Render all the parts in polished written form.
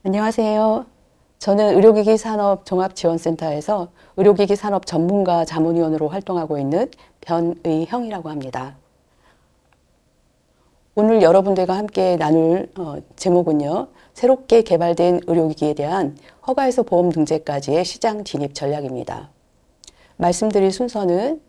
안녕하세요. 저는 의료기기 산업 종합지원센터에서 의료기기 산업 전문가 자문위원으로 활동하고 있는 변의형이라고 합니다. 오늘 여러분들과 함께 나눌 제목은요. 새롭게 개발된 의료기기에 대한 허가에서 보험 등재까지의 시장 진입 전략입니다. 말씀드릴 순서는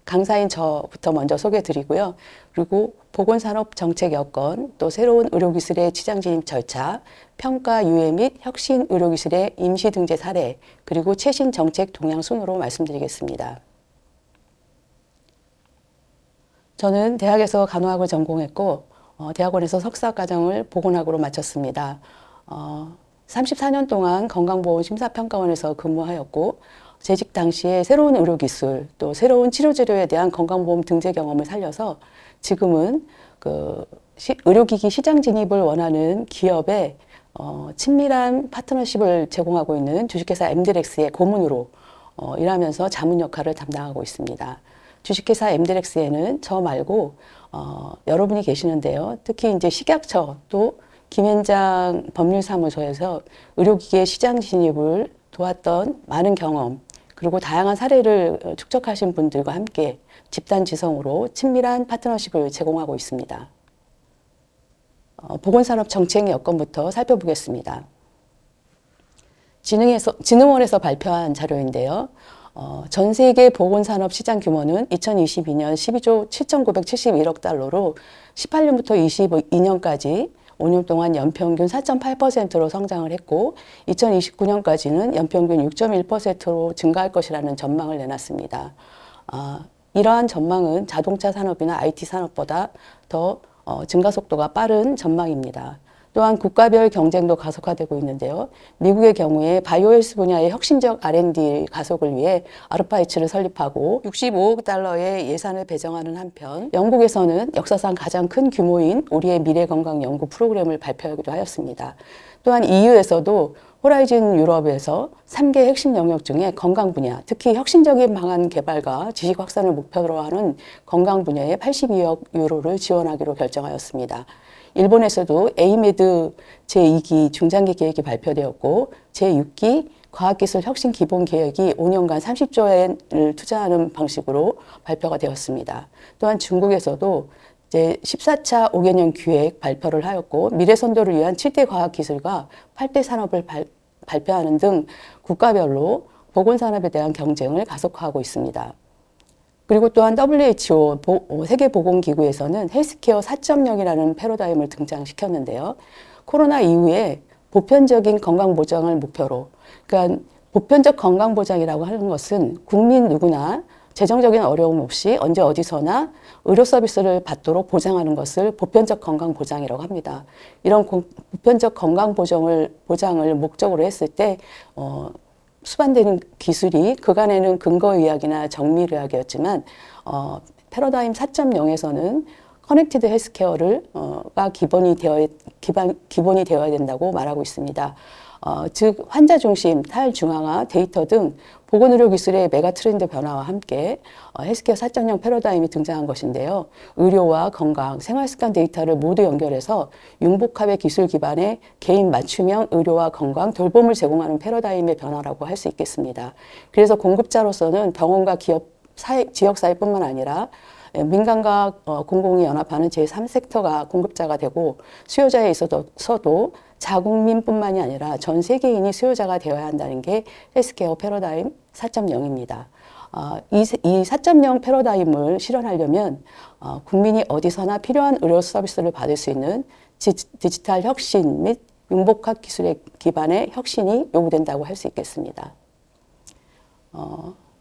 강사인 저부터 먼저 소개해 드리고요. 그리고 보건산업 정책 여건, 또 새로운 의료기술의 시장 진입 절차, 평가 유예 및 혁신 의료기술의 임시 등재 사례, 그리고 최신 정책 동향 순으로 말씀드리겠습니다. 저는 대학에서 간호학을 전공했고 대학원에서 석사과정을 보건학으로 마쳤습니다. 34년 동안 건강보험심사평가원에서 근무하였고 재직 당시에 새로운 의료기술 또 새로운 치료재료에 대한 건강보험 등재 경험을 살려서 지금은 의료기기 시장 진입을 원하는 기업에 친밀한 파트너십을 제공하고 있는 주식회사 엠드렉스의 고문으로 일하면서 자문 역할을 담당하고 있습니다. 주식회사 엠드렉스에는 저 말고 여러분이 계시는데요. 특히 이제 식약처 또 김현장 법률사무소에서 의료기기의 시장 진입을 도왔던 많은 경험 그리고 다양한 사례를 축적하신 분들과 함께 집단 지성으로 친밀한 파트너십을 제공하고 있습니다. 보건산업 정책 여건부터 살펴보겠습니다. 진흥원에서 발표한 자료인데요. 전 세계 보건산업 시장 규모는 2022년 12조 7,971억 달러로 18년부터 22년까지 5년 동안 연평균 4.8%로 성장을 했고 2029년까지는 연평균 6.1%로 증가할 것이라는 전망을 내놨습니다. 이러한 전망은 자동차 산업이나 IT 산업보다 더 증가 속도가 빠른 전망입니다. 또한 국가별 경쟁도 가속화되고 있는데요. 미국의 경우에 바이오헬스 분야의 혁신적 R&D 가속을 위해 아르파이츠를 설립하고 65억 달러의 예산을 배정하는 한편 영국에서는 역사상 가장 큰 규모인 우리의 미래건강 연구 프로그램을 발표하기도 하였습니다. 또한 EU에서도 호라이즌 유럽에서 3개 핵심 영역 중에 건강 분야, 특히 혁신적인 방안 개발과 지식 확산을 목표로 하는 건강 분야에 82억 유로를 지원하기로 결정하였습니다. 일본에서도 에이메드 제2기 중장기 계획이 발표되었고 제6기 과학기술 혁신 기본 계획이 5년간 30조 엔을 투자하는 방식으로 발표가 되었습니다. 또한 중국에서도 이제 14차 5개년 기획 발표를 하였고 미래선도를 위한 7대 과학기술과 8대 산업을 발표하는 등 국가별로 보건산업에 대한 경쟁을 가속화하고 있습니다. 그리고 또한 WHO 세계보건기구에서는 헬스케어 4.0이라는 패러다임을 등장시켰는데요. 코로나 이후에 보편적인 건강보장을 목표로, 그러니까 보편적 건강보장이라고 하는 것은 국민 누구나 재정적인 어려움 없이 언제 어디서나 의료 서비스를 받도록 보장하는 것을 보편적 건강보장이라고 합니다. 이런 보편적 건강보장을 목적으로 했을 때 수반되는 기술이 그간에는 근거의학이나 정밀의학이었지만 패러다임 4.0에서는 커넥티드 헬스케어가 기본이 되어야 된다고 말하고 있습니다. 즉 환자 중심, 탈중앙화, 데이터 등 보건의료 기술의 메가 트렌드 변화와 함께 헬스케어 4.0 패러다임이 등장한 것인데요. 의료와 건강, 생활습관 데이터를 모두 연결해서 융복합의 기술 기반의 개인 맞춤형 의료와 건강, 돌봄을 제공하는 패러다임의 변화라고 할 수 있겠습니다. 그래서 공급자로서는 병원과 기업, 지역사회뿐만 아니라 민간과 공공이 연합하는 제3섹터가 공급자가 되고 수요자에 있어서도 자국민뿐만이 아니라 전 세계인이 수요자가 되어야 한다는 게 헬스케어 패러다임 4.0입니다. 이 4.0 패러다임을 실현하려면 국민이 어디서나 필요한 의료 서비스를 받을 수 있는 디지털 혁신 및 융복합 기술의 기반의 혁신이 요구된다고 할 수 있겠습니다.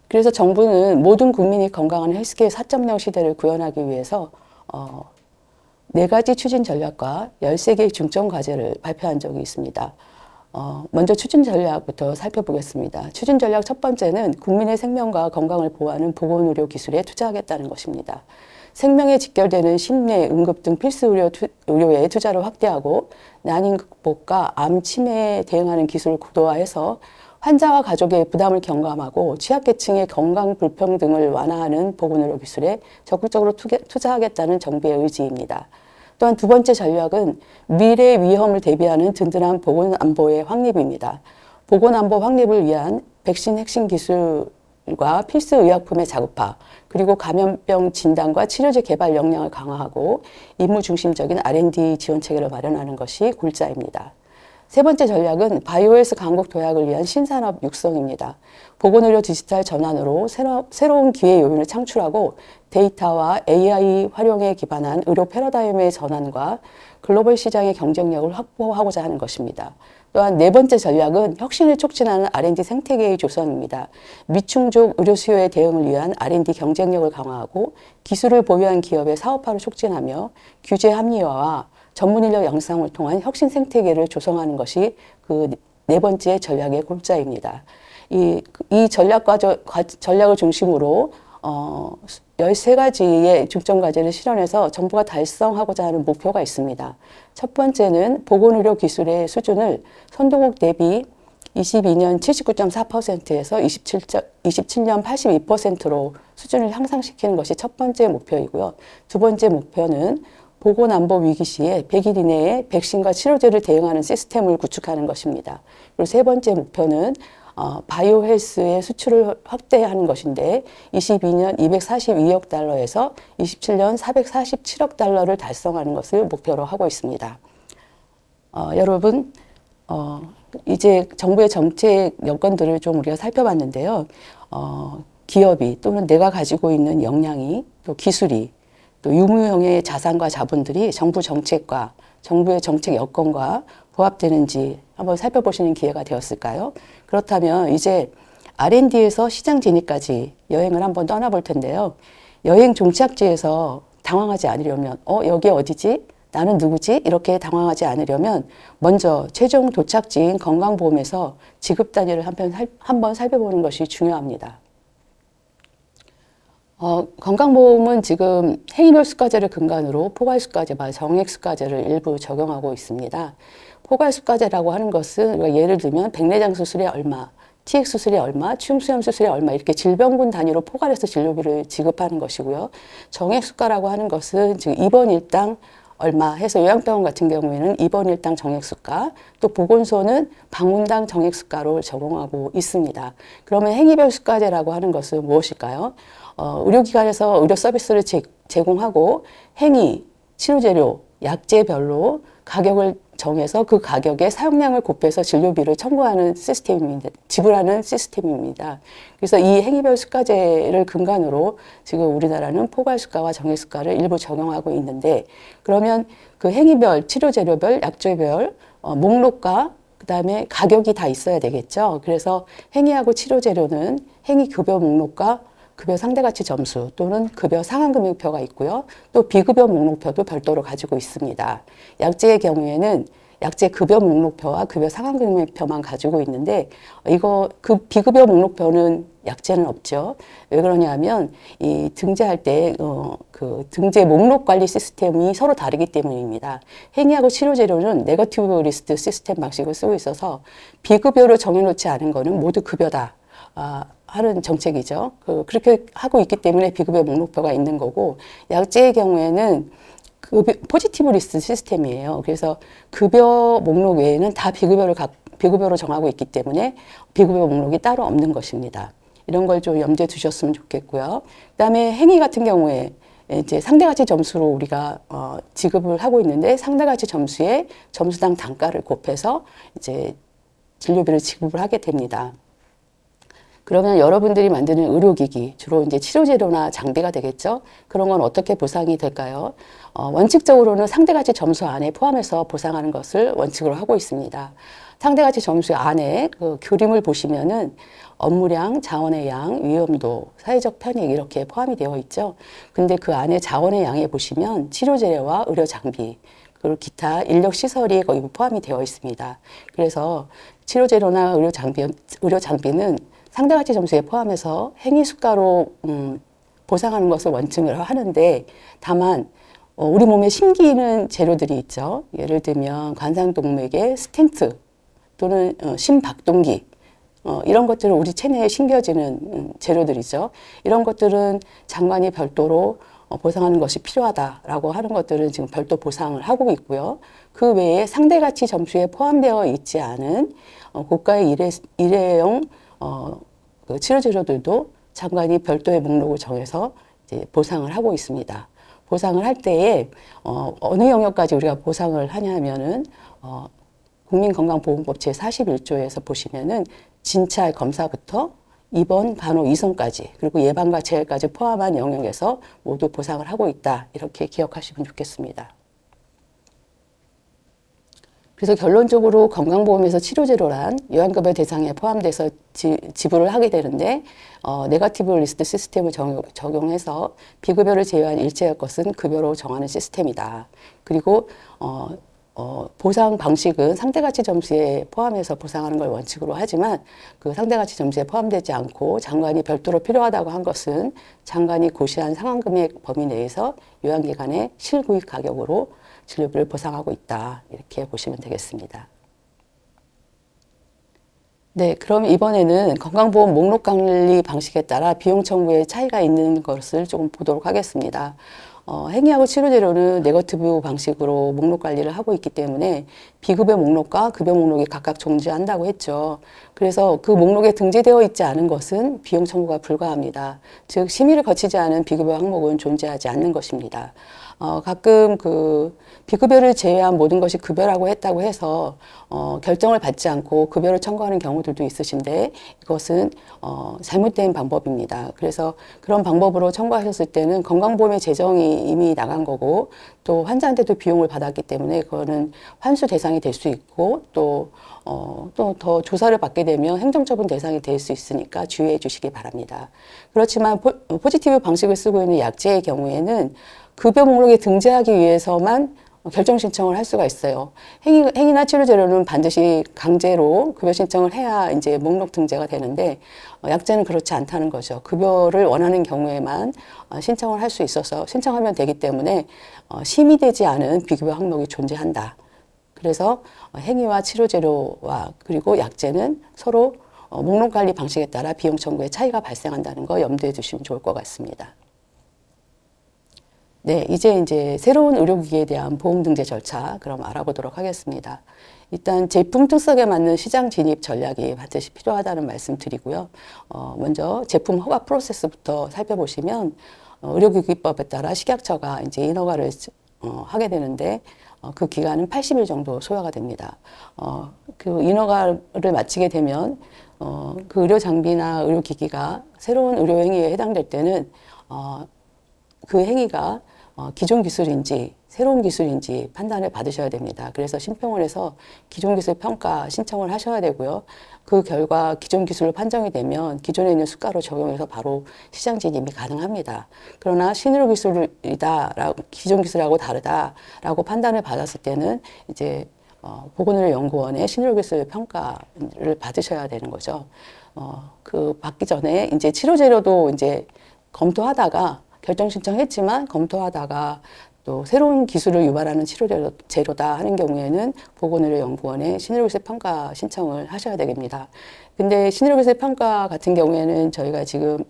그래서 정부는 모든 국민이 건강한 헬스케어 4.0 시대를 구현하기 위해서 4가지 추진 전략과 13개의 중점 과제를 발표한 적이 있습니다. 먼저 추진 전략부터 살펴보겠습니다. 추진 전략 첫 번째는 국민의 생명과 건강을 보호하는 보건의료 기술에 투자하겠다는 것입니다. 생명에 직결되는 심내, 응급 등 필수 의료에 투자를 확대하고 난임 극복과 암, 치매에 대응하는 기술을 고도화해서 환자와 가족의 부담을 경감하고 취약계층의 건강 불평등을 완화하는 보건의료 기술에 적극적으로 투자하겠다는 정부의 의지입니다. 또한 두 번째 전략은 미래 위험을 대비하는 든든한 보건안보의 확립입니다. 보건안보 확립을 위한 백신 핵심 기술과 필수 의약품의 자급화, 그리고 감염병 진단과 치료제 개발 역량을 강화하고 임무 중심적인 R&D 지원 체계를 마련하는 것이 골자입니다. 세 번째 전략은 바이오헬스 강국 도약을 위한 신산업 육성입니다. 보건의료 디지털 전환으로 새로운 기회 요인을 창출하고 데이터와 AI 활용에 기반한 의료 패러다임의 전환과 글로벌 시장의 경쟁력을 확보하고자 하는 것입니다. 또한 네 번째 전략은 혁신을 촉진하는 R&D 생태계의 조성입니다. 미충족 의료 수요에 대응을 위한 R&D 경쟁력을 강화하고 기술을 보유한 기업의 사업화를 促진하며 규제 합리화와 전문 인력 양성을 통한 혁신 생태계를 조성하는 것이 그 네 번째 전략의 골자입니다. 이 전략을 중심으로 13가지의 중점 과제를 실현해서 정부가 달성하고자 하는 목표가 있습니다. 첫 번째는 보건의료 기술의 수준을 선도국 대비 22년 79.4%에서 27년 82%로 수준을 향상시키는 것이 첫 번째 목표이고요. 두 번째 목표는 보건안보 위기 시에 100일 이내에 백신과 치료제를 대응하는 시스템을 구축하는 것입니다. 그리고 세 번째 목표는 바이오 헬스의 수출을 확대하는 것인데 22년 242억 달러에서 27년 447억 달러를 달성하는 것을 목표로 하고 있습니다. 여러분, 이제 정부의 정책 여건들을 좀 우리가 살펴봤는데요. 기업이 또는 내가 가지고 있는 역량이 또 기술이 또 유무형의 자산과 자본들이 정부 정책과 정부의 정책 여건과 부합되는지 한번 살펴보시는 기회가 되었을까요? 그렇다면 이제 R&D에서 시장 진입까지 여행을 한번 떠나볼 텐데요. 여행 종착지에서 당황하지 않으려면 여기 어디지? 나는 누구지? 이렇게 당황하지 않으려면 먼저 최종 도착지인 건강보험에서 지급 단위를 한번 살펴보는 것이 중요합니다. 건강보험은 지금 행위별수가제를 근간으로 포괄수가제와 정액수가제를 일부 적용하고 있습니다. 포괄수가제라고 하는 것은 예를 들면 백내장 수술에 얼마, TX 수술에 얼마, 충수염 수술에 얼마 이렇게 질병군 단위로 포괄해서 진료비를 지급하는 것이고요. 정액수가라고 하는 것은 지금 입원 일당 얼마 해서 요양병원 같은 경우에는 입원 일당 정액수가, 또 보건소는 방문당 정액수가로 적용하고 있습니다. 그러면 행위별 수가제라고 하는 것은 무엇일까요? 의료기관에서 의료 서비스를 제공하고 행위, 치료재료, 약제별로 가격을 정해서 그 가격에 사용량을 곱해서 진료비를 청구하는 시스템입니다. 지불하는 시스템입니다. 그래서 이 행위별 수가제를 근간으로 지금 우리나라는 포괄수가와 정액수가를 일부 적용하고 있는데, 그러면 그 행위별, 치료재료별, 약제별, 목록과 그다음에 가격이 다 있어야 되겠죠. 그래서 행위하고 치료재료는 행위급여 목록과 급여 상대가치 점수 또는 급여 상한금액표가 있고요. 또 비급여 목록표도 별도로 가지고 있습니다. 약제의 경우에는 약제 급여 목록표와 급여 상한금액표만 가지고 있는데 그 비급여 목록표는 약제는 없죠. 왜 그러냐면 이 등재할 때 그 등재 목록 관리 시스템이 서로 다르기 때문입니다. 행위하고 치료재료는 네거티브 리스트 시스템 방식을 쓰고 있어서 비급여로 정해놓지 않은 거는 모두 급여다. 하는 정책이죠. 그렇게 하고 있기 때문에 비급여 목록표가 있는 거고, 약제의 경우에는 포지티브 리스트 시스템이에요. 그래서 급여 목록 외에는 다 비급여로 정하고 있기 때문에 비급여 목록이 따로 없는 것입니다. 이런 걸 좀 염두에 두셨으면 좋겠고요. 그다음에 행위 같은 경우에 이제 상대가치 점수로 우리가 지급을 하고 있는데, 상대가치 점수에 점수당 단가를 곱해서 이제 진료비를 지급을 하게 됩니다. 그러면 여러분들이 만드는 의료기기, 주로 이제 치료재료나 장비가 되겠죠? 그런 건 어떻게 보상이 될까요? 원칙적으로는 상대가치 점수 안에 포함해서 보상하는 것을 원칙으로 하고 있습니다. 상대가치 점수 안에 그 그림을 보시면은 업무량, 자원의 양, 위험도, 사회적 편익 이렇게 포함이 되어 있죠. 근데 그 안에 자원의 양에 보시면 치료재료와 의료 장비, 그리고 기타 인력 시설이 거기 포함이 되어 있습니다. 그래서 치료재료나 의료 장비는 상대가치 점수에 포함해서 행위수가로 보상하는 것을 원칙으로 하는데, 다만 우리 몸에 심기는 재료들이 있죠. 예를 들면 관상동맥의 스텐트 또는 심박동기, 이런 것들은 우리 체내에 심겨지는 재료들이죠. 이런 것들은 장관이 별도로 보상하는 것이 필요하다라고 하는 것들은 지금 별도 보상을 하고 있고요. 그 외에 상대가치 점수에 포함되어 있지 않은 고가의 일회용 그 치료제료들도 장관이 별도의 목록을 정해서 이제 보상을 하고 있습니다. 보상을 할 때에 어느 영역까지 우리가 보상을 하냐면은 국민건강보험법 제41조에서 보시면은 진찰 검사부터 입원, 간호, 이송까지 그리고 예방과 재해까지 포함한 영역에서 모두 보상을 하고 있다. 이렇게 기억하시면 좋겠습니다. 그래서 결론적으로 건강보험에서 치료제로란 요양급여 대상에 포함돼서 지불을 하게 되는데 네거티브 리스트 시스템을 적용해서 비급여를 제외한 일체의 것은 급여로 정하는 시스템이다. 그리고 보상 방식은 상대가치 점수에 포함해서 보상하는 걸 원칙으로 하지만 그 상대가치 점수에 포함되지 않고 장관이 별도로 필요하다고 한 것은 장관이 고시한 상환금액 범위 내에서 요양기관의 실구입 가격으로 진료비를 보상하고 있다. 이렇게 보시면 되겠습니다. 네, 그럼 이번에는 건강보험 목록 관리 방식에 따라 비용 청구에 차이가 있는 것을 조금 보도록 하겠습니다. 행위하고 치료제로는 네거티브 방식으로 목록 관리를 하고 있기 때문에 비급여 목록과 급여 목록이 각각 존재한다고 했죠. 그래서 그 목록에 등재되어 있지 않은 것은 비용 청구가 불가합니다. 즉 심의를 거치지 않은 비급여 항목은 존재하지 않는 것입니다. 가끔 그 비급여를 제외한 모든 것이 급여라고 했다고 해서 결정을 받지 않고 급여를 청구하는 경우들도 있으신데 이것은 잘못된 방법입니다. 그래서 그런 방법으로 청구하셨을 때는 건강보험의 재정이 이미 나간 거고 또 환자한테도 비용을 받았기 때문에 그거는 환수 대상이 될 수 있고 또 더 조사를 받게 되면 행정처분 대상이 될 수 있으니까 주의해 주시기 바랍니다. 그렇지만 포지티브 방식을 쓰고 있는 약제의 경우에는 급여 목록에 등재하기 위해서만 결정 신청을 할 수가 있어요. 행위나 치료제로는 반드시 강제로 급여 신청을 해야 이제 목록 등재가 되는데 약제는 그렇지 않다는 거죠. 급여를 원하는 경우에만 신청을 할 수 있어서 신청하면 되기 때문에 심의되지 않은 비급여 항목이 존재한다. 그래서 행위와 치료제로와 그리고 약제는 서로 목록 관리 방식에 따라 비용 청구에 차이가 발생한다는 거 염두에 두시면 좋을 것 같습니다. 네, 이제 새로운 의료기기에 대한 보험 등재 절차 그럼 알아보도록 하겠습니다. 일단 제품 특성에 맞는 시장 진입 전략이 반드시 필요하다는 말씀 드리고요. 먼저 제품 허가 프로세스부터 살펴보시면 의료기기법에 따라 식약처가 이제 인허가를 하게 되는데 그 기간은 80일 정도 소요가 됩니다. 그 인허가를 마치게 되면 그 의료 장비나 의료기기가 새로운 의료 행위에 해당될 때는 그 행위가 기존 기술인지 새로운 기술인지 판단을 받으셔야 됩니다. 그래서 심평원에서 기존 기술 평가 신청을 하셔야 되고요. 그 결과 기존 기술로 판정이 되면 기존에 있는 수가로 적용해서 바로 시장 진입이 가능합니다. 그러나 신의료 기술이다, 기존 기술하고 다르다라고 판단을 받았을 때는 이제 보건의료연구원의 신의료 기술 평가를 받으셔야 되는 거죠. 그 받기 전에 이제 치료제료도 이제 검토하다가 결정 신청했지만 검토하다가 또 새로운 기술을 유발하는 치료제로다 하는 경우에는 보건의료연구원에 신의료기술 평가 신청을 하셔야 되겠습니다. 근데 신의료기술 평가 같은 경우에는 저희가 지금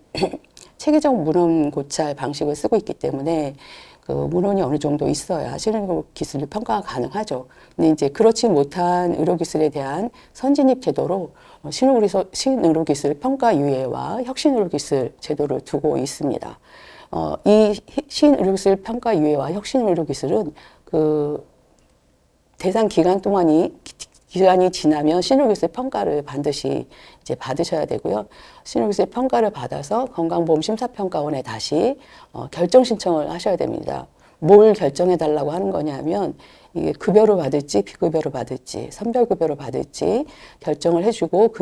체계적 문헌 고찰 방식을 쓰고 있기 때문에 그 문헌이 어느 정도 있어야 신의료기술 평가가 가능하죠. 근데 이제 그렇지 못한 의료기술에 대한 선진입 제도로 신의료기술 평가 유예와 혁신의료기술 제도를 두고 있습니다. 이 신의료기술 평가 유예와 혁신의료기술은 그 대상 기간이 지나면 신의료기술 평가를 반드시 이제 받으셔야 되고요. 신의료기술 평가를 받아서 건강보험심사평가원에 다시 결정 신청을 하셔야 됩니다. 뭘 결정해 달라고 하는 거냐면 이게 급여를 받을지 비급여를 받을지 선별급여를 받을지 결정을 해주고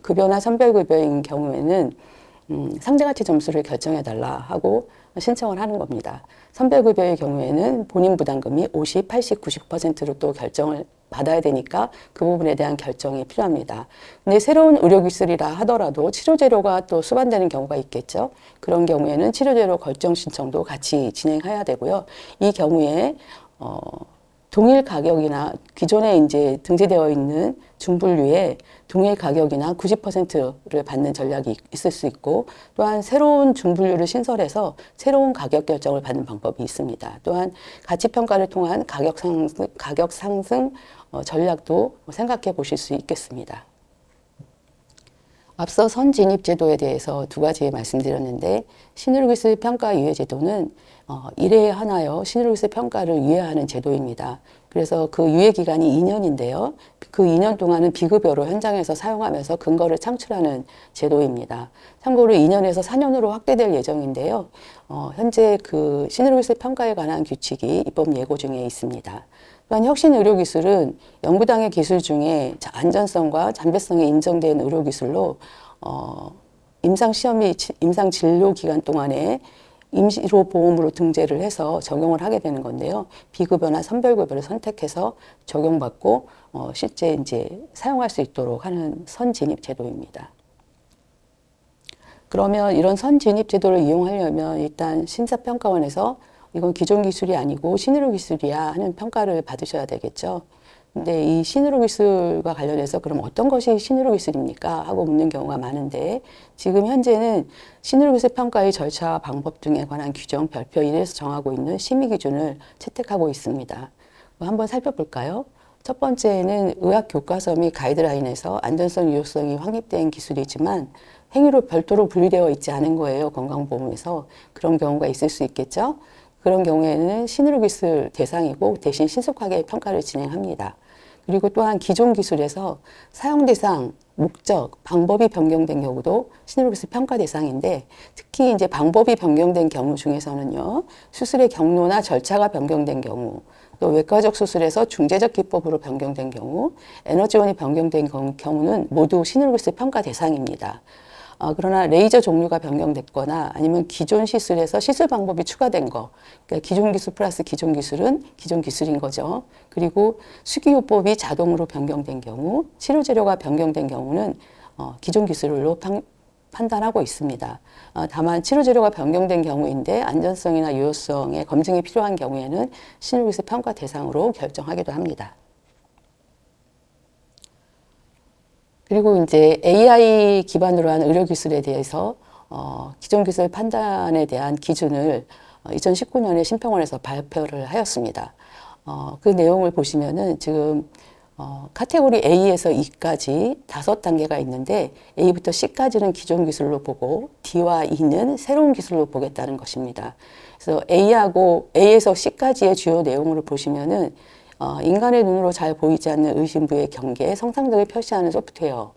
급여나 선별급여인 경우에는 상대가치 점수를 결정해 달라 하고 신청을 하는 겁니다. 선별급여의 경우에는 본인 부담금이 50, 80, 90%로 또 결정을 받아야 되니까 그 부분에 대한 결정이 필요합니다. 근데 새로운 의료기술이라 하더라도 치료제료가 또 수반되는 경우가 있겠죠. 그런 경우에는 치료제료 결정 신청도 같이 진행해야 되고요. 이 경우에 동일 가격이나 기존에 이제 등재되어 있는 중분류에 동일 가격이나 90%를 받는 전략이 있을 수 있고, 또한 새로운 중분류를 신설해서 새로운 가격 결정을 받는 방법이 있습니다. 또한 가치평가를 통한 가격 상승 전략도 생각해 보실 수 있겠습니다. 앞서 선진입제도에 대해서 두 가지 말씀드렸는데, 신의료기술 평가유예제도는 1회에 하나여 신의료기술 평가를 유예하는 제도입니다. 그래서 그 유예 기간이 2년인데요. 그 2년 동안은 비급여로 현장에서 사용하면서 근거를 창출하는 제도입니다. 참고로 2년에서 4년으로 확대될 예정인데요. 현재 그 신의료기술 평가에 관한 규칙이 입법 예고 중에 있습니다. 또한 혁신의료기술은 연구당의 기술 중에 안전성과 잠재성이 인정된 의료기술로 임상시험 및 임상진료 기간 동안에 임시로 보험으로 등재를 해서 적용을 하게 되는 건데요. 비급여나 선별급여를 선택해서 적용받고 실제 이제 사용할 수 있도록 하는 선진입 제도입니다. 그러면 이런 선진입 제도를 이용하려면 일단 심사평가원에서 이건 기존 기술이 아니고 신의료 기술이야 하는 평가를 받으셔야 되겠죠. 근데 이 신의료 기술과 관련해서 그럼 어떤 것이 신의료 기술입니까? 하고 묻는 경우가 많은데, 지금 현재는 신의료 기술 평가의 절차와 방법 등에 관한 규정 별표 1에서 정하고 있는 심의 기준을 채택하고 있습니다. 한번 살펴볼까요? 첫 번째는 의학 교과서 및 가이드라인에서 안전성, 유효성이 확립된 기술이지만 행위로 별도로 분리되어 있지 않은 거예요. 건강보험에서. 그런 경우가 있을 수 있겠죠. 그런 경우에는 신의료 기술 대상이고 대신 신속하게 평가를 진행합니다. 그리고 또한 기존 기술에서 사용 대상, 목적, 방법이 변경된 경우도 신의료 기술 평가 대상인데, 특히 이제 방법이 변경된 경우 중에서는요, 수술의 경로나 절차가 변경된 경우, 또 외과적 수술에서 중재적 기법으로 변경된 경우, 에너지원이 변경된 경우는 모두 신의료 기술 평가 대상입니다. 그러나 레이저 종류가 변경됐거나 아니면 기존 시술에서 시술 방법이 추가된 거, 그러니까 기존 기술 플러스 기존 기술은 기존 기술인 거죠. 그리고 수기요법이 자동으로 변경된 경우, 치료 재료가 변경된 경우는 기존 기술로 판단하고 있습니다. 다만 치료 재료가 변경된 경우인데 안전성이나 유효성의 검증이 필요한 경우에는 신의료기술 평가 대상으로 결정하기도 합니다. 그리고 이제 AI 기반으로 한 의료기술에 대해서 기존 기술 판단에 대한 기준을 2019년에 심평원에서 발표를 하였습니다. 그 내용을 보시면은 지금 카테고리 A에서 E까지 5단계가 있는데, A부터 C까지는 기존 기술로 보고 D와 E는 새로운 기술로 보겠다는 것입니다. 그래서 A에서 C까지의 주요 내용을 보시면은 인간의 눈으로 잘 보이지 않는 의심 부위의 경계에 성상적을 표시하는 소프트웨어,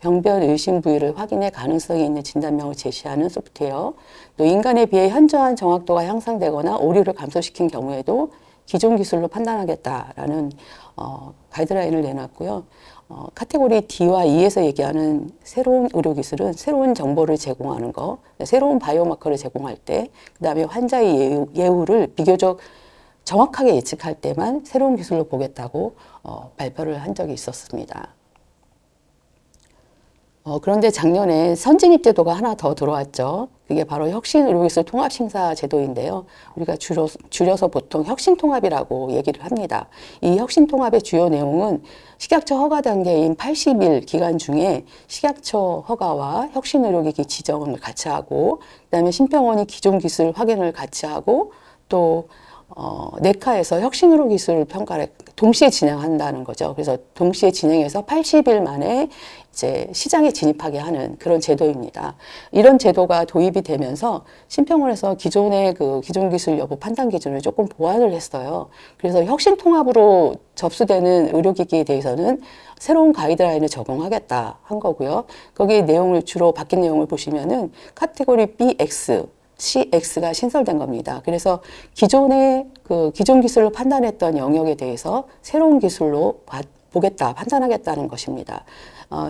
병변 의심 부위를 확인해 가능성이 있는 진단명을 제시하는 소프트웨어, 또 인간에 비해 현저한 정확도가 향상되거나 오류를 감소시킨 경우에도 기존 기술로 판단하겠다라는 가이드라인을 내놨고요. 카테고리 D와 E에서 얘기하는 새로운 의료기술은 새로운 정보를 제공하는 거, 새로운 바이오마커를 제공할 때, 그 다음에 환자의 예후를 비교적 정확하게 예측할 때만 새로운 기술로 보겠다고 발표를 한 적이 있었습니다. 그런데 작년에 선진입제도가 하나 더 들어왔죠. 그게 바로 혁신의료기술 통합심사제도인데요. 우리가 줄여서 보통 혁신통합이라고 얘기를 합니다. 이 혁신통합의 주요 내용은 식약처 허가 단계인 80일 기간 중에 식약처 허가와 혁신의료기기 지정을 같이 하고, 그다음에 심평원이 기존 기술 확인을 같이 하고, 또 네카에서 혁신의료기술 평가를 동시에 진행한다는 거죠. 그래서 동시에 진행해서 80일 만에 이제 시장에 진입하게 하는 그런 제도입니다. 이런 제도가 도입이 되면서 심평원에서 기존의 그 기존 기술 여부 판단 기준을 조금 보완을 했어요. 그래서 혁신 통합으로 접수되는 의료기기에 대해서는 새로운 가이드라인을 적용하겠다 한 거고요. 거기 내용을 주로 바뀐 내용을 보시면은 카테고리 BX, CX가 신설된 겁니다. 그래서 기존의 그 기존 기술로 판단했던 영역에 대해서 새로운 기술로 보겠다, 판단하겠다는 것입니다.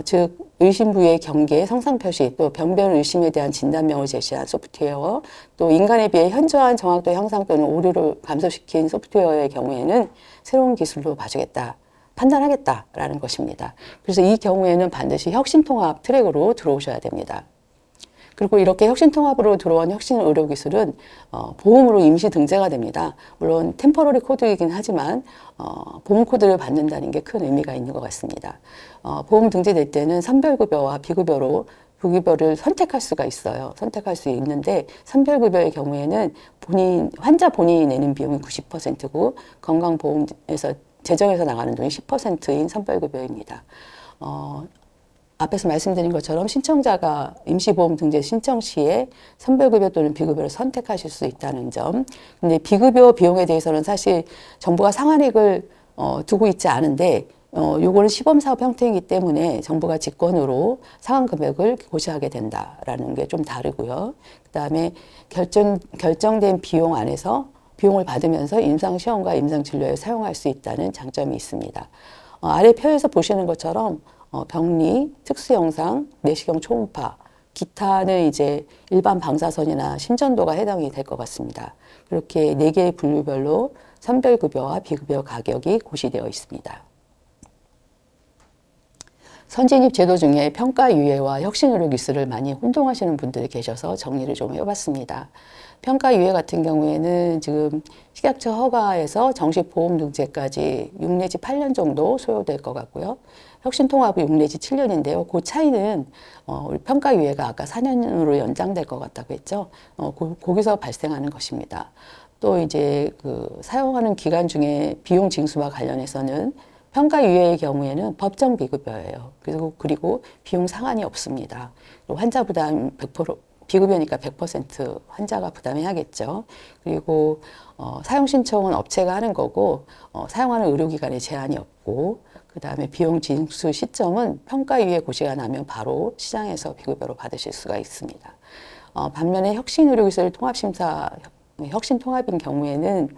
즉 의심 부위의 경계, 성상 표시, 또 병변 의심에 대한 진단명을 제시한 소프트웨어, 또 인간에 비해 현저한 정확도 향상 또는 오류를 감소시킨 소프트웨어의 경우에는 새로운 기술로 봐주겠다, 판단하겠다라는 것입니다. 그래서 이 경우에는 반드시 혁신통합 트랙으로 들어오셔야 됩니다. 그리고 이렇게 혁신통합으로 들어온 혁신의료기술은 보험으로 임시 등재가 됩니다. 물론 템퍼러리 코드이긴 하지만 보험 코드를 받는다는 게 큰 의미가 있는 것 같습니다. 보험 등재될 때는 선별급여와 비급여로 부급여를 선택할 수가 있어요. 선택할 수 있는데 선별급여의 경우에는 환자 본인이 내는 비용이 90%고 건강보험에서 재정에서 나가는 돈이 10%인 선별급여입니다. 앞에서 말씀드린 것처럼 신청자가 임시보험 등재 신청 시에 선별급여 또는 비급여를 선택하실 수 있다는 점. 근데 비급여 비용에 대해서는 사실 정부가 상한액을 두고 있지 않은데 요거는 시범사업 형태이기 때문에 정부가 직권으로 상한 금액을 고시하게 된다라는 게 좀 다르고요. 그다음에 결정된 비용 안에서 비용을 받으면서 임상시험과 임상진료에 사용할 수 있다는 장점이 있습니다. 아래 표에서 보시는 것처럼 병리, 특수영상, 내시경 초음파, 기타는 이제 일반 방사선이나 심전도가 해당이 될 것 같습니다. 그렇게 4개의 분류별로 선별급여와 비급여 가격이 고시되어 있습니다. 선진입 제도 중에 평가유예와 혁신의료기술을 많이 혼동하시는 분들이 계셔서 정리를 좀 해봤습니다. 평가유예 같은 경우에는 지금 식약처 허가에서 정식 보험 등재까지 6 내지 8년 정도 소요될 것 같고요. 혁신통합은 6 내지 7년인데요. 그 차이는 우리 평가유예가 아까 4년으로 연장될 것 같다고 했죠. 거기서 발생하는 것입니다. 또 이제 그 사용하는 기간 중에 비용 징수와 관련해서는 평가유예의 경우에는 법정 비급여예요. 그리고 비용 상한이 없습니다. 환자 부담 100%, 비급여니까 100% 환자가 부담해야겠죠. 그리고 사용 신청은 업체가 하는 거고 사용하는 의료기관에 제한이 없고 그 다음에 비용 징수 시점은 평가유예 고시가 나면 바로 시장에서 비급여로 받으실 수가 있습니다. 반면에 혁신의료기술 통합심사 혁신통합인 경우에는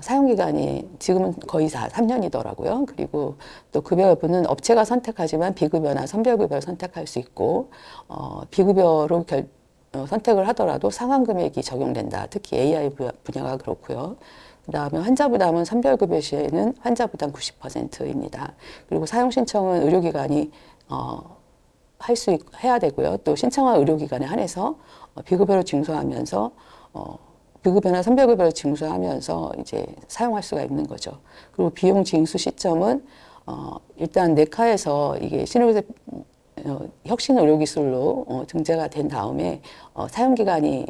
사용기간이 지금은 거의 3년이더라고요. 그리고 또 급여 여부는 업체가 선택하지만 비급여나 선별급여를 선택할 수 있고 비급여로 선택을 하더라도 상한금액이 적용된다. 특히 AI 분야가 그렇고요. 그 다음에 환자부담은 선별급여 시에는 환자부담 90%입니다. 그리고 사용신청은 의료기관이 해야 되고요. 또 신청한 의료기관에 한해서 비급여로 징수하면서 비급여나 선별급여를 징수하면서 이제 사용할 수가 있는 거죠. 그리고 비용 징수 시점은 일단 내카에서 이게 혁신의료기술로 등재가 된 다음에 사용기간이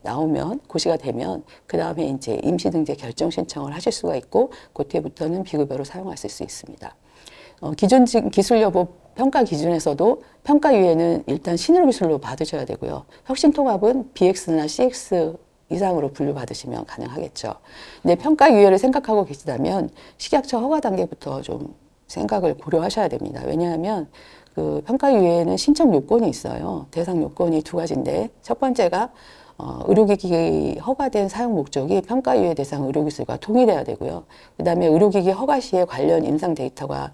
나오면 고시가 되면 그 다음에 이제 임시등재 결정 신청을 하실 수가 있고 그때부터는 비급여로 사용하실 수 있습니다. 기존 기술 여부 평가 기준에서도 평가유예는 일단 신의료기술로 받으셔야 되고요. 혁신통합은 BX나 CX 이상으로 분류받으시면 가능하겠죠. 근데 평가유예를 생각하고 계시다면 식약처 허가 단계부터 좀 생각을 고려하셔야 됩니다. 왜냐하면 그 평가유예에는 신청 요건이 있어요. 대상 요건이 2가지인데 첫 번째가 의료기기 허가된 사용 목적이 평가유예 대상 의료기술과 통일해야 되고요. 그 다음에 의료기기 허가 시에 관련 임상 데이터가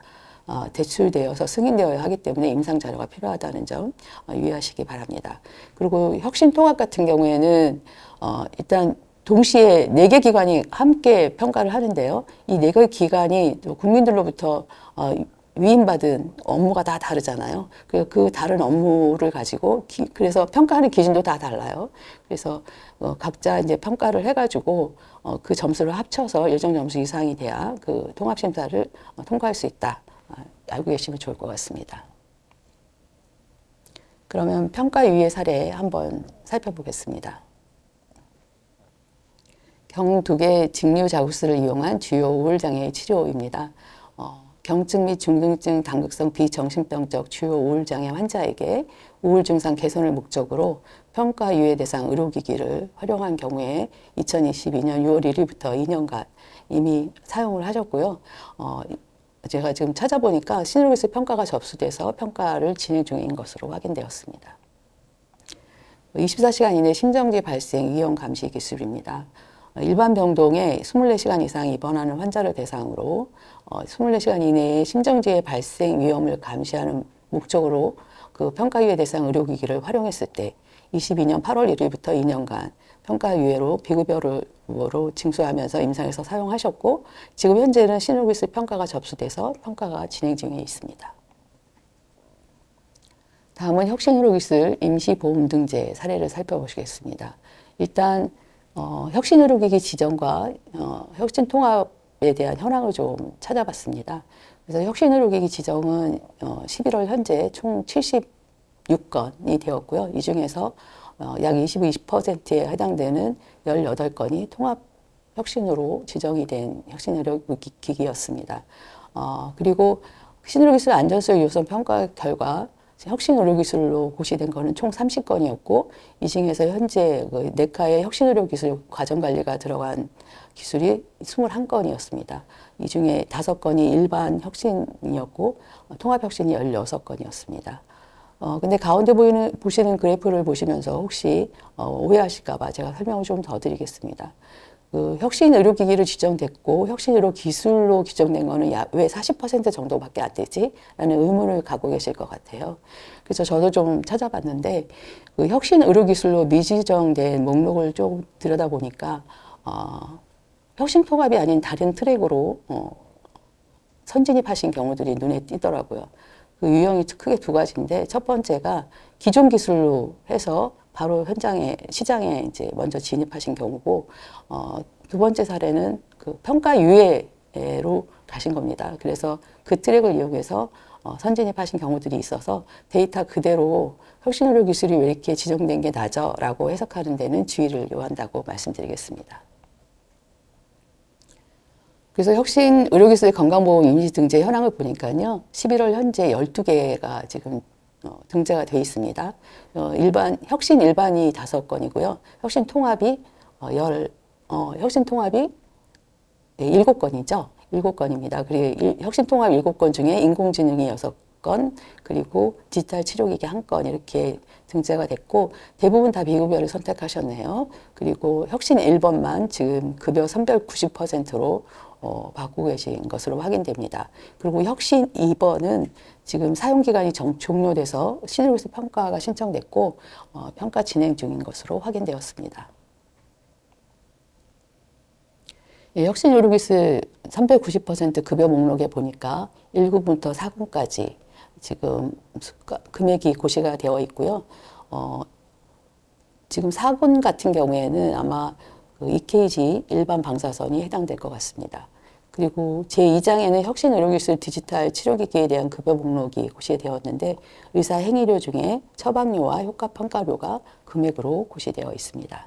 대출되어서 승인되어야 하기 때문에 임상 자료가 필요하다는 점 유의하시기 바랍니다. 그리고 혁신통합 같은 경우에는 일단 동시에 4개 기관이 함께 평가를 하는데요. 이 4개 기관이 국민들로부터 위임받은 업무가 다 다르잖아요. 그 다른 업무를 가지고 그래서 평가하는 기준도 다 달라요. 그래서 각자 이제 평가를 해가지고 그 점수를 합쳐서 일정 점수 이상이 돼야 그 통합심사를 통과할 수 있다. 알고 계시면 좋을 것 같습니다. 그러면 평가유예 사례 한번 살펴보겠습니다. 경 2개 직류자구스를 이용한 주요 우울장애의 치료입니다. 경증 및 중증 당극성 비정신병적 주요 우울장애 환자에게 우울 증상 개선을 목적으로 평가유예 대상 의료기기를 활용한 경우에 2022년 6월 1일부터 2년간 이미 사용을 하셨고요. 제가 지금 찾아보니까 신의료기술 평가가 접수돼서 평가를 진행 중인 것으로 확인되었습니다. 24시간 이내 심정지 발생 위험 감시 기술입니다. 일반 병동에 24시간 이상 입원하는 환자를 대상으로 24시간 이내에 심정지의 발생 위험을 감시하는 목적으로 그 평가유예 대상 의료기기를 활용했을 때 22년 8월 1일부터 2년간 평가유예로 비급여로 징수하면서 임상에서 사용하셨고 지금 현재는 신의료기술 평가가 접수돼서 평가가 진행 중에 있습니다. 다음은 혁신의료기술 임시보험등재 사례를 살펴보시겠습니다. 일단 혁신의료기기 지정과 혁신통합에 대한 현황을 좀 찾아봤습니다. 그래서 혁신의료기기 지정은 11월 현재 총 76건이 되었고요. 이 중에서 약 20%에 해당되는 18건이 통합 혁신으로 지정이 된 혁신의료기기였습니다. 그리고 혁신의료기술 안전성 유효성 평가 결과 혁신의료기술로 고시된 거는 총 30건이었고 이 중에서 현재 그 네카의 혁신의료기술 과정관리가 들어간 기술이 21건이었습니다. 이 중에 5건이 일반 혁신이었고 통합혁신이 16건이었습니다. 근데 가운데 보시는 그래프를 보시면서 혹시 오해하실까봐 제가 설명을 좀 더 드리겠습니다. 그 혁신 의료기기로 지정됐고 혁신 의료기술로 지정된 거는 왜 40% 정도밖에 안 되지? 라는 의문을 갖고 계실 것 같아요. 그래서 저도 좀 찾아봤는데 그 혁신 의료기술로 미지정된 목록을 좀 들여다보니까 혁신 통합이 아닌 다른 트랙으로 선진입하신 경우들이 눈에 띄더라고요. 그 유형이 크게 두 가지인데 첫 번째가 기존 기술로 해서 바로 시장에 이제 먼저 진입하신 경우고, 두 번째 사례는 그 평가 유예로 가신 겁니다. 그래서 그 트랙을 이용해서 선진입하신 경우들이 있어서 데이터 그대로 혁신의료 기술이 왜 이렇게 지정된 게 낮아? 라고 해석하는 데는 주의를 요한다고 말씀드리겠습니다. 그래서 혁신 의료기술 건강보험 이미지 등재 현황을 보니까요. 11월 현재 12개가 지금 등재가 되어 있습니다. 혁신 일반이 5건이고요. 혁신 통합이 7건이죠. 7건입니다. 그리고 혁신 통합 7건 중에 인공지능이 6건, 그리고 디지털 치료기기 1건 이렇게 등재가 됐고 대부분 다 비급여를 선택하셨네요. 그리고 혁신 1번만 지금 급여 선별 90%로 받고 계신 것으로 확인됩니다. 그리고 혁신 2번은 지금 사용기간이 종료돼서 신의료기술 평가가 신청됐고 평가 진행 중인 것으로 확인되었습니다. 예, 혁신의료기술 390% 급여 목록에 보니까 1군부터 4군까지 지금 금액이 고시가 되어 있고요. 지금 4군 같은 경우에는 아마 그 EKG 일반 방사선이 해당될 것 같습니다. 그리고 제2장에는 혁신의료기술 디지털 치료기기에 대한 급여 목록이 고시되었는데 의사 행위료 중에 처방료와 효과평가료가 금액으로 고시되어 있습니다.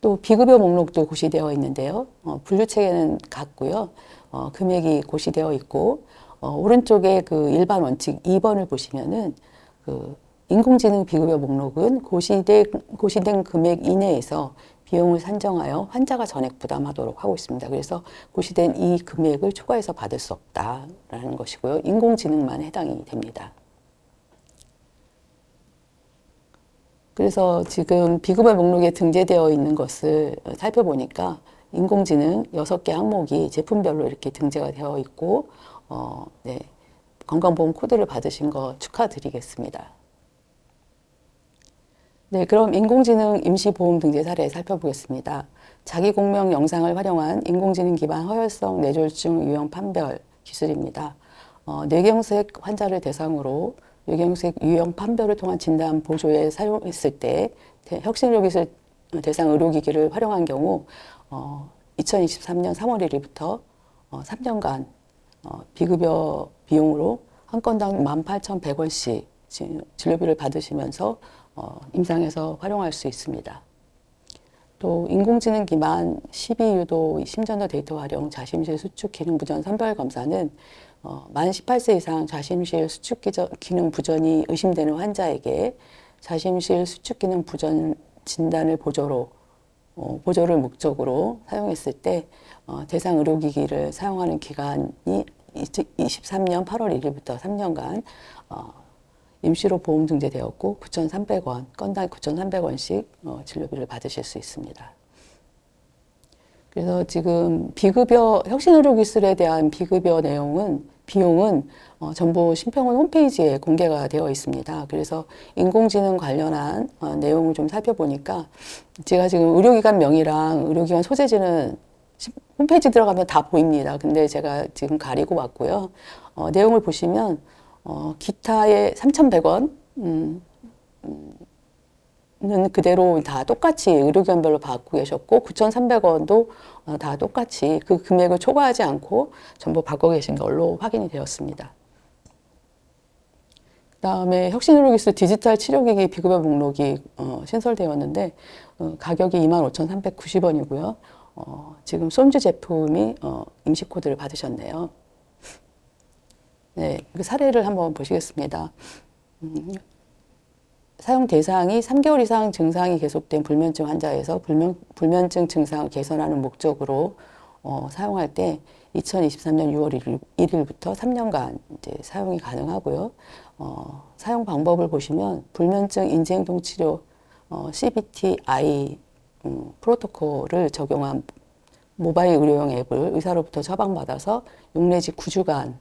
또 비급여 목록도 고시되어 있는데요. 분류체계는 같고요. 금액이 고시되어 있고 오른쪽에 그 일반 원칙 2번을 보시면은 그 인공지능 비급여 목록은 고시된 금액 이내에서 비용을 산정하여 환자가 전액 부담하도록 하고 있습니다. 그래서 고시된 이 금액을 초과해서 받을 수 없다라는 것이고요. 인공지능만 해당이 됩니다. 그래서 지금 비급여 목록에 등재되어 있는 것을 살펴보니까 인공지능 6개 항목이 제품별로 이렇게 등재가 되어 있고 네, 건강보험 코드를 받으신 거 축하드리겠습니다. 네, 그럼 인공지능 임시보험 등재 사례 살펴보겠습니다. 자기공명 영상을 활용한 인공지능 기반 허혈성 뇌졸중 유형 판별 기술입니다. 뇌경색 환자를 대상으로 뇌경색 유형 판별을 통한 진단 보조에 사용했을 때 혁신의료기술 대상 의료기기를 활용한 경우 2023년 3월 1일부터 3년간 비급여 비용으로 한 건당 18,100원씩 진료비를 받으시면서 임상에서 활용할 수 있습니다. 또 인공지능 기반 12유도 심전도 데이터 활용 자심실 수축 기능 부전 선별 검사는 만 18세 이상 자심실 수축 기능 부전이 의심되는 환자에게 자심실 수축 기능 부전 진단을 보조를 목적으로 사용했을 때 대상 의료기기를 사용하는 기간이 23년 8월 1일부터 3년간 임시로 보험 등재되었고 9,300원, 건당 9,300원씩 진료비를 받으실 수 있습니다. 그래서 지금 비급여, 혁신의료기술에 대한 비급여 비용은 정부 심평원 홈페이지에 공개가 되어 있습니다. 그래서 인공지능 관련한 내용을 좀 살펴보니까 제가 지금 의료기관 명이랑 의료기관 소재지는 홈페이지 들어가면 다 보입니다. 근데 제가 지금 가리고 왔고요. 내용을 보시면 기타에 3,100원, 는 그대로 다 똑같이 의료기관별로 받고 계셨고 9,300원도 다 똑같이 그 금액을 초과하지 않고 전부 받고 계신 걸로 확인이 되었습니다. 그다음에 혁신의료기술 디지털 치료기기 비급여 목록이 신설되었는데 가격이 25,390원이고요. 지금 솜주 제품이 임시 코드를 받으셨네요. 네, 그 사례를 한번 보시겠습니다. 사용 대상이 3개월 이상 증상이 계속된 불면증 환자에서 불면증 증상을 개선하는 목적으로 사용할 때 2023년 6월 1일부터 3년간 이제 사용이 가능하고요. 사용 방법을 보시면 불면증 인지행동 치료 CBT-I 프로토콜을 적용한 모바일 의료용 앱을 의사로부터 처방받아서 6 내지 9주간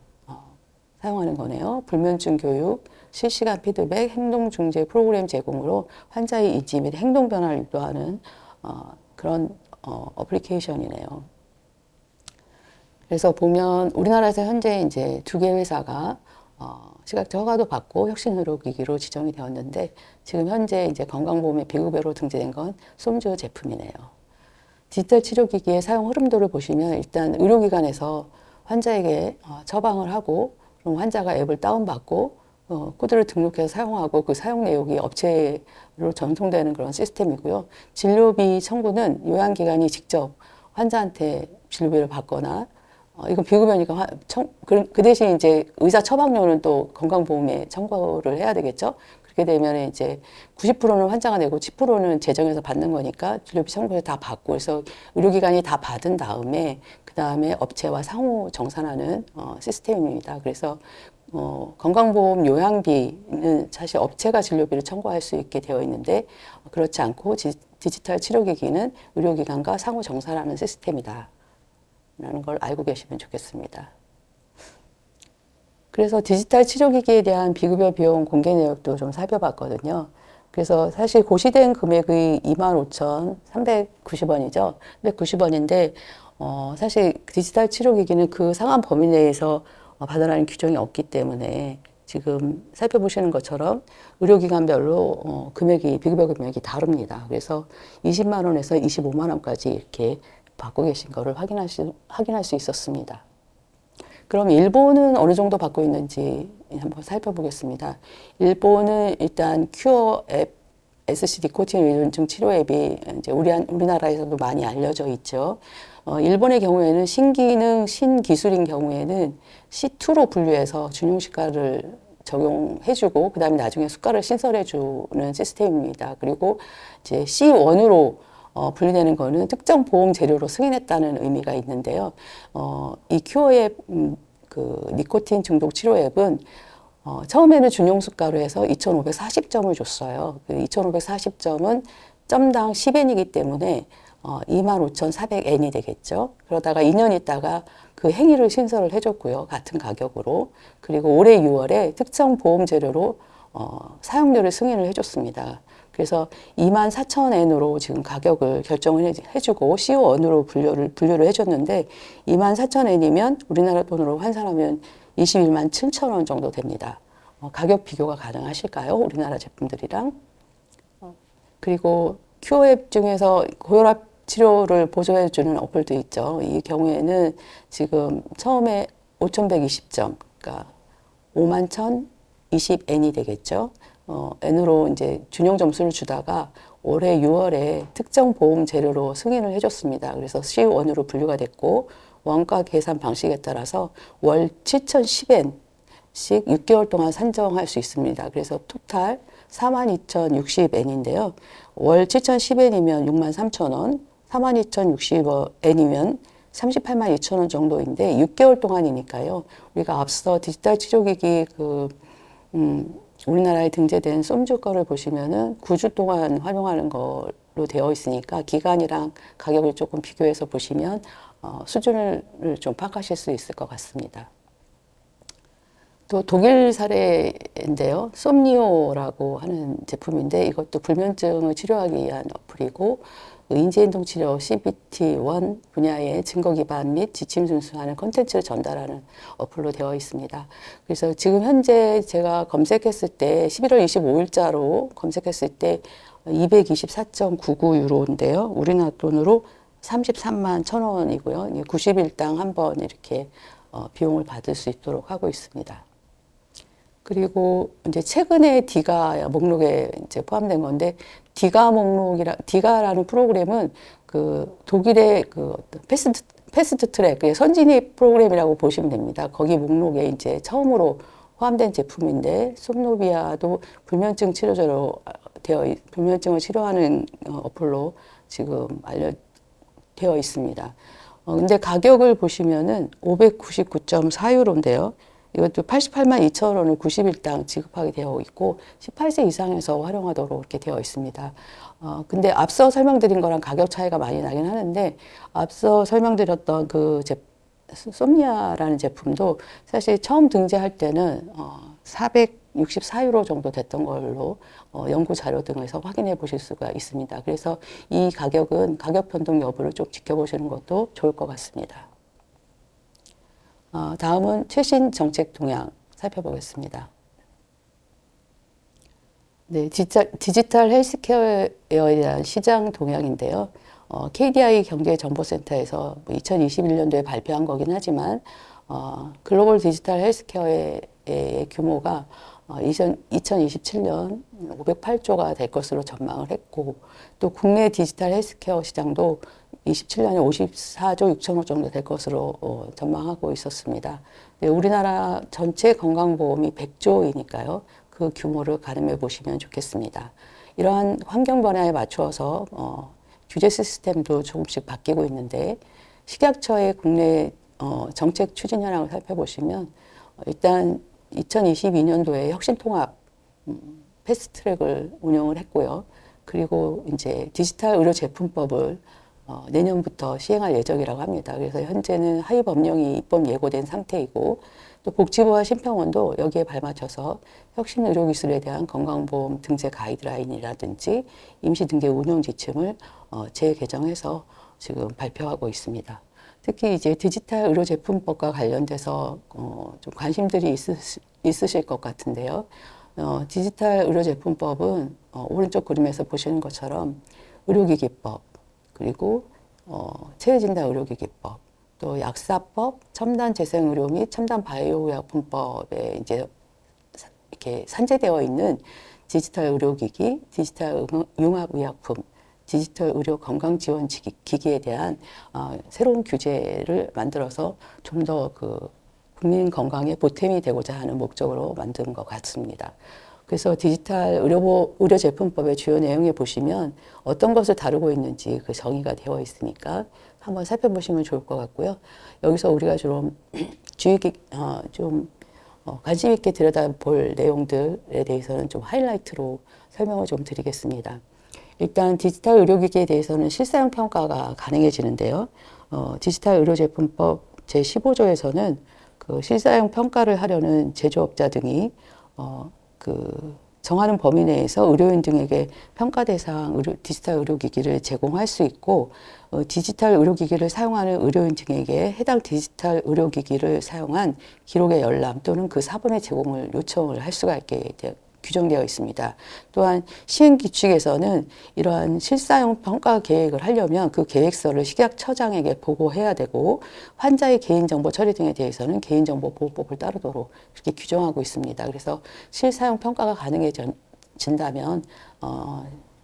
사용하는 거네요. 불면증 교육, 실시간 피드백, 행동 중재 프로그램 제공으로 환자의 인지 및 행동 변화를 유도하는 그런 어플리케이션이네요. 그래서 보면 우리나라에서 현재 이제 2개 회사가 시각적 허가도 받고 혁신의료기기로 지정이 되었는데 지금 현재 이제 건강보험의 비급여로 등재된 건 솜주 제품이네요. 디지털 치료기기의 사용 흐름도를 보시면 일단 의료기관에서 환자에게 처방을 하고 그럼 환자가 앱을 다운받고 코드를 등록해서 사용하고 그 사용 내역이 업체로 전송되는 그런 시스템이고요. 진료비 청구는 요양기관이 직접 환자한테 진료비를 받거나 이건 비급여니까 그 대신 이제 의사 처방료는 또 건강보험에 청구를 해야 되겠죠. 그렇게 되면 이제 90%는 환자가 내고 10%는 재정에서 받는 거니까 진료비 청구를 다 받고 그래서 의료기관이 다 받은 다음에 그 다음에 업체와 상호 정산하는 시스템입니다. 그래서 건강보험 요양비는 사실 업체가 진료비를 청구할 수 있게 되어 있는데 그렇지 않고 디지털 치료기기는 의료기관과 상호 정산하는 시스템이다. 라는 걸 알고 계시면 좋겠습니다. 그래서 디지털 치료기기에 대한 비급여 비용 공개 내역도 좀 살펴봤거든요. 그래서 사실 고시된 금액이 25,390원이죠. 390원인데 사실 디지털 치료기기는 그 상한 범위 내에서 받아라는 규정이 없기 때문에 지금 살펴보시는 것처럼 의료기관별로 비급여 금액이 다릅니다. 그래서 20만 원에서 25만 원까지 이렇게 받고 계신 거를 확인할 수 있었습니다. 그럼 일본은 어느 정도 받고 있는지 한번 살펴보겠습니다. 일본은 일단 큐어 앱, SC 니코틴 의존증 치료 앱이 이제 우리나라에서도 많이 알려져 있죠. 일본의 경우에는 신기능, 신기술인 경우에는 C2로 분류해서 준용시가를 적용해주고 그 다음에 나중에 수가를 신설해주는 시스템입니다. 그리고 이제 C1으로 분리되는 거는 특정 보험 재료로 승인했다는 의미가 있는데요. 이 큐어앱 그 니코틴 중독 치료 앱은 처음에는 준용 수가로 해서 2,540점을 줬어요. 그 2,540점은 점당 10엔이기 때문에 25,400엔이 되겠죠. 그러다가 2년 있다가 그 행위를 신설을 해줬고요. 같은 가격으로. 그리고 올해 6월에 특정 보험 재료로 사용료를 승인을 해줬습니다. 그래서 24,000엔으로 지금 가격을 결정을 해주고 CO1으로 분류를 해줬는데 24,000엔이면 우리나라 돈으로 환산하면 21만 7,000원 정도 됩니다. 가격 비교가 가능하실까요? 우리나라 제품들이랑. 그리고 큐어앱 중에서 고혈압 치료를 보조해주는 어플도 있죠. 이 경우에는 지금 처음에 5,120점, 그러니까 51,020엔이 되겠죠. N으로 이제 준용 점수를 주다가 올해 6월에 특정 보험 재료로 승인을 해줬습니다. 그래서 C1으로 분류가 됐고 원가 계산 방식에 따라서 월 7,010엔씩 6개월 동안 산정할 수 있습니다. 그래서 토탈 42,060엔인데요. 월 7,010엔이면 63,000원, 42,060엔이면 38만 2천원 정도인데 6개월 동안이니까요. 우리가 앞서 디지털 치료기기 우리나라에 등재된 솜주 거를 보시면은 9주 동안 활용하는 걸로 되어 있으니까 기간이랑 가격을 조금 비교해서 보시면 수준을 좀 파악하실 수 있을 것 같습니다. 또 독일 사례인데요. 솜니오라고 하는 제품인데 이것도 불면증을 치료하기 위한 어플이고 그 인지행동 치료 CBT1 분야의 증거 기반 및 지침 준수하는 콘텐츠를 전달하는 어플로 되어 있습니다. 그래서 지금 현재 제가 검색했을 때 11월 25일자로 검색했을 때 224.99 유로인데요. 우리나라 돈으로 33만 1,000원이고요. 90일당 한 번 이렇게 비용을 받을 수 있도록 하고 있습니다. 그리고 이제 최근에 디가 목록에 이제 포함된 건데, 디가라는 프로그램은 그 독일의 그 패스트 트랙, 선진입 프로그램이라고 보시면 됩니다. 거기 목록에 이제 처음으로 포함된 제품인데, 솜노비아도 불면증 치료제로 불면증을 치료하는 어플로 지금 되어 있습니다. 근데 가격을 보시면은 599.4유로인데요. 이것도 88만 2천 원을 90일당 지급하게 되어 있고 18세 이상에서 활용하도록 이렇게 되어 있습니다. 근데 앞서 설명드린 거랑 가격 차이가 많이 나긴 하는데, 앞서 설명드렸던 그 솜니아라는 제품도 사실 처음 등재할 때는 464유로 정도 됐던 걸로 연구 자료 등에서 확인해 보실 수가 있습니다. 그래서 이 가격은 가격 변동 여부를 좀 지켜보시는 것도 좋을 것 같습니다. 다음은 최신 정책 동향 살펴보겠습니다. 네, 디지털 헬스케어에 대한 시장 동향인데요. KDI 경제정보센터에서 2021년도에 발표한 거긴 하지만, 글로벌 디지털 헬스케어의 규모가 2027년 508조가 될 것으로 전망을 했고, 또 국내 디지털 헬스케어 시장도 27년에 54조 6천억 정도 될 것으로 전망하고 있었습니다. 네, 우리나라 전체 건강보험이 100조이니까요. 그 규모를 가늠해 보시면 좋겠습니다. 이러한 환경 변화에 맞추어서 규제 시스템도 조금씩 바뀌고 있는데, 식약처의 국내 정책 추진 현황을 살펴보시면, 일단 2022년도에 혁신통합 패스트트랙을 운영을 했고요. 그리고 이제 디지털 의료 제품법을 내년부터 시행할 예정이라고 합니다. 그래서 현재는 하위 법령이 입법 예고된 상태이고, 또 복지부와 심평원도 여기에 발맞춰서 혁신 의료기술에 대한 건강보험 등재 가이드라인이라든지 임시등재 운영 지침을 재개정해서 지금 발표하고 있습니다. 특히 이제 디지털 의료제품법과 관련돼서 좀 관심들이 있으실 것 같은데요. 디지털 의료제품법은 오른쪽 그림에서 보시는 것처럼 의료기기법, 그리고 체외진단 의료기기법, 또 약사법, 첨단 재생의료 및 첨단 바이오의약품법에 이제 이렇게 산재되어 있는 디지털 의료기기, 디지털 융합의약품, 디지털 의료 건강지원기기에 대한 새로운 규제를 만들어서 좀 더 그 국민 건강에 보탬이 되고자 하는 목적으로 만든 것 같습니다. 그래서 디지털 의료제품법의 주요 내용에 보시면 어떤 것을 다루고 있는지 그 정의가 되어 있으니까 한번 살펴보시면 좋을 것 같고요. 여기서 우리가 좀 관심 있게 들여다볼 내용들에 대해서는 좀 하이라이트로 설명을 좀 드리겠습니다. 일단 디지털 의료기기에 대해서는 실사용 평가가 가능해지는데요. 디지털 의료제품법 제15조에서는 그 실사용 평가를 하려는 제조업자 등이 정하는 범위 내에서 의료인 등에게 평가 대상 디지털 의료기기를 제공할 수 있고, 디지털 의료기기를 사용하는 의료인 등에게 해당 디지털 의료기기를 사용한 기록의 열람 또는 그 사본의 제공을 요청을 할 수가 있게 규정되어 있습니다. 또한 시행규칙에서는 이러한 실사용 평가 계획을 하려면 그 계획서를 식약처장에게 보고해야 되고, 환자의 개인정보 처리 등에 대해서는 개인정보보호법을 따르도록 이렇게 규정하고 있습니다. 그래서 실사용 평가가 가능해진다면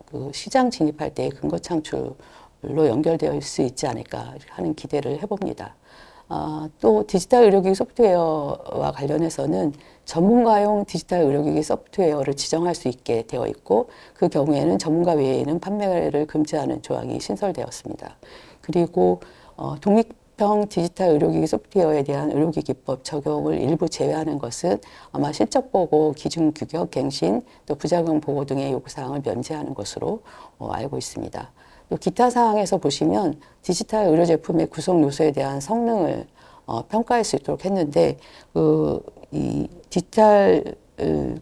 그 시장 진입할 때 근거 창출로 연결되어 수 있지 않을까 하는 기대를 해봅니다. 또 디지털 의료기기 소프트웨어와 관련해서는 전문가용 디지털 의료기기 소프트웨어를 지정할 수 있게 되어 있고, 그 경우에는 전문가 외에는 판매를 금지하는 조항이 신설되었습니다. 그리고 독립형 디지털 의료기기 소프트웨어에 대한 의료기기법 적용을 일부 제외하는 것은 아마 실적보고, 기준규격, 갱신, 또 부작용 보고 등의 요구사항을 면제하는 것으로 알고 있습니다. 또 기타 사항에서 보시면 디지털 의료 제품의 구성 요소에 대한 성능을 평가할 수 있도록 했는데, 이 디지털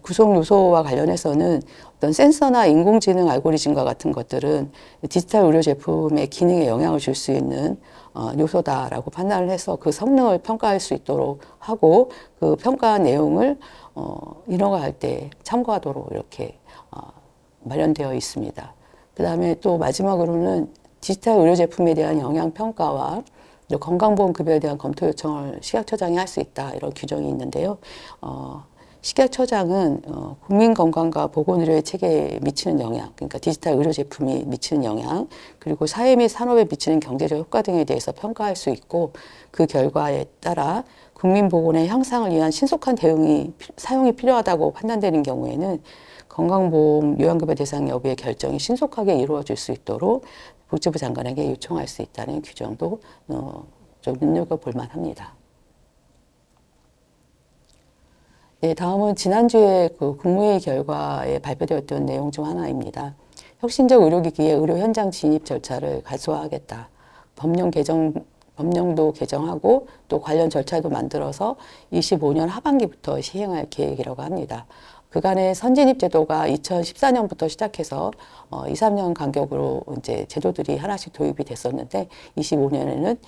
구성 요소와 관련해서는 어떤 센서나 인공지능 알고리즘과 같은 것들은 디지털 의료 제품의 기능에 영향을 줄 수 있는 요소다라고 판단을 해서 그 성능을 평가할 수 있도록 하고 그 평가 내용을 인허가 할 때 참고하도록 이렇게 마련되어 있습니다. 그 다음에 또 마지막으로는 디지털 의료 제품에 대한 영향 평가와 건강보험급여에 대한 검토 요청을 식약처장이 할 수 있다 이런 규정이 있는데요. 식약처장은 국민건강과 보건의료의 체계에 미치는 영향, 그러니까 디지털 의료 제품이 미치는 영향, 그리고 사회 및 산업에 미치는 경제적 효과 등에 대해서 평가할 수 있고 그 결과에 따라 국민보건의 향상을 위한 신속한 사용이 필요하다고 판단되는 경우에는 건강보험 요양급여 대상 여부의 결정이 신속하게 이루어질 수 있도록 복지부 장관에게 요청할 수 있다는 규정도 좀 눈여겨볼 만합니다. 네, 다음은 지난주에 그 국무회의 결과에 발표되었던 내용 중 하나입니다. 혁신적 의료기기의 의료 현장 진입 절차를 간소화하겠다. 법령도 개정하고 또 관련 절차도 만들어서 25년 하반기부터 시행할 계획이라고 합니다. 그간의 선진입 제도가 2014년부터 시작해서 2, 3년 간격으로 이제 제도들이 하나씩 도입이 됐었는데 25년에는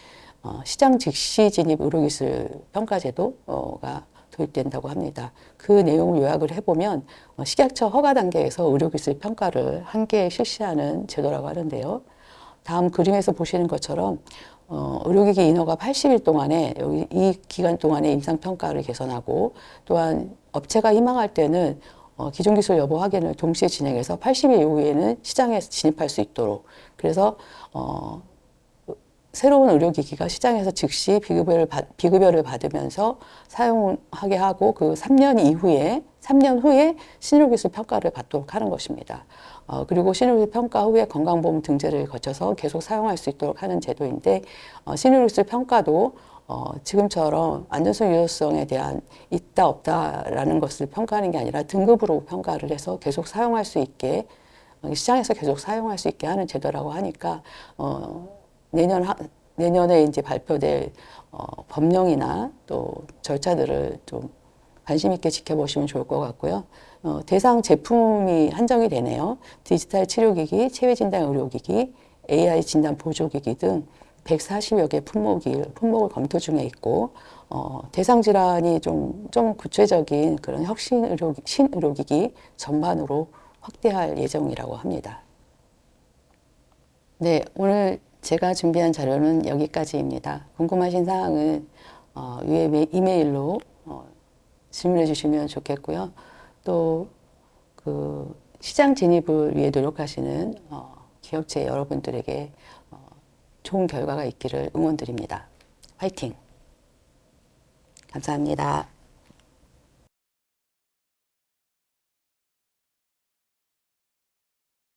시장 즉시 진입 의료기술 평가 제도가 도입된다고 합니다. 그 내용을 요약을 해보면 식약처 허가 단계에서 의료기술 평가를 함께 실시하는 제도라고 하는데요. 다음 그림에서 보시는 것처럼 의료기기 인허가 80일 동안에 여기 이 기간 동안에 임상평가를 개선하고 또한 업체가 희망할 때는 기존 기술 여부 확인을 동시에 진행해서 80일 이후에는 시장에 진입할 수 있도록 그래서 새로운 의료기기가 시장에서 즉시 비급여를 받으면서 사용하게 하고 그 3년 후에 신의료기술 평가를 받도록 하는 것입니다. 그리고 신의료기술 평가 후에 건강보험 등재를 거쳐서 계속 사용할 수 있도록 하는 제도인데 신의료기술 평가도 지금처럼 안전성, 유효성에 대한 있다 없다라는 것을 평가하는 게 아니라 등급으로 평가를 해서 계속 사용할 수 있게 시장에서 계속 사용할 수 있게 하는 제도라고 하니까 내년에 이제 발표될 법령이나 또 절차들을 좀 관심 있게 지켜보시면 좋을 것 같고요. 대상 제품이 한정이 되네요. 디지털 치료기기, 체외진단 의료기기, AI 진단 보조기기 등 140여 개 품목을 검토 중에 있고 대상 질환이 좀 구체적인 그런 신의료기기 전반으로 확대할 예정이라고 합니다. 네, 오늘 제가 준비한 자료는 여기까지입니다. 궁금하신 사항은 위에 이메일로 질문해 주시면 좋겠고요. 또 그 시장 진입을 위해 노력하시는 기업체 여러분들에게 좋은 결과가 있기를 응원드립니다. 화이팅! 감사합니다.